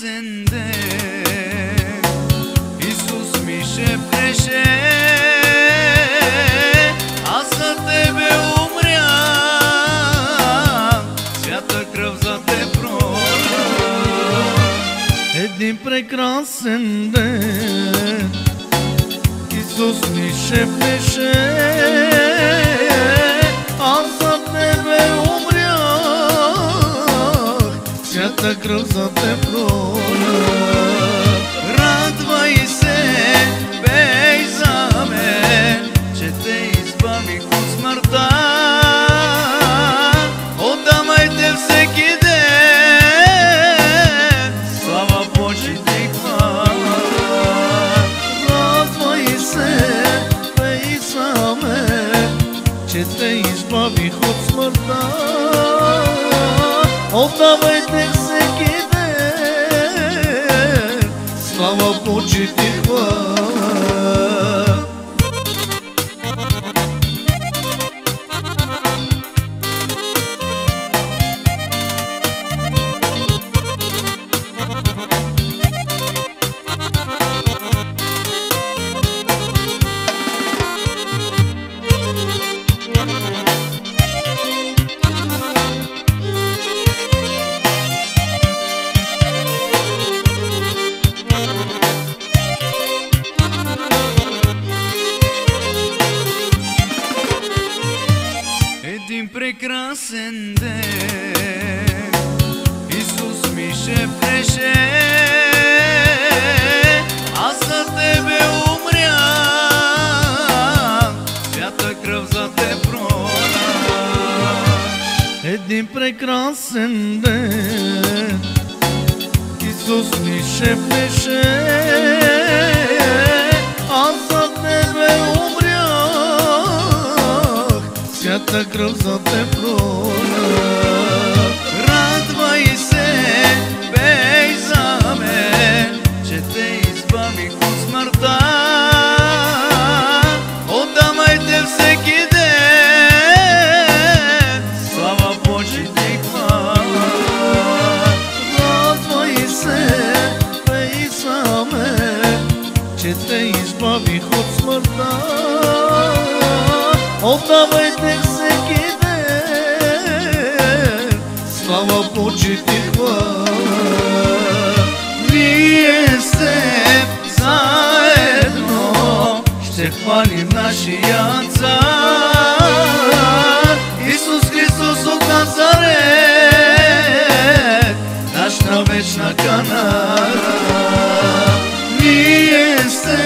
прекрасен ден, Исус ми шепнеше, аз за тебе умрях, свята кръв за те пролях. Един прекрасен ден, Исус ми шепнеше, аз за тебе умрях, свята кръв за те пролях. Радвай се, пей за мен, че те избавих от смъртта. Отдавай те всеки ден, слава, почит и хвала. Радвай се, пей за мен, че те избавих от смъртта. Отдавайте всеки ден, слава, почит и хвала. Един прекрасен ден, Исус ми шепнеше, аз за тебе умрях, свята кръв за те пролях. Един прекрасен ден, Исус ми шепнеше, аз за тебе умрях, свята кръв за те пролях. Радвай се, пей за мен, че те избавих от смъртта. Отдавайте всеки ден, слава, почит и хвала. Радвай се, пей за мен, че те избавих от смъртта. Отдавайте всеки ден, слава, почит и хвала. Ние се заедно ще хвалим нашия Цар, Исус Христос от Назарет, нашата вечна Канара. Ние се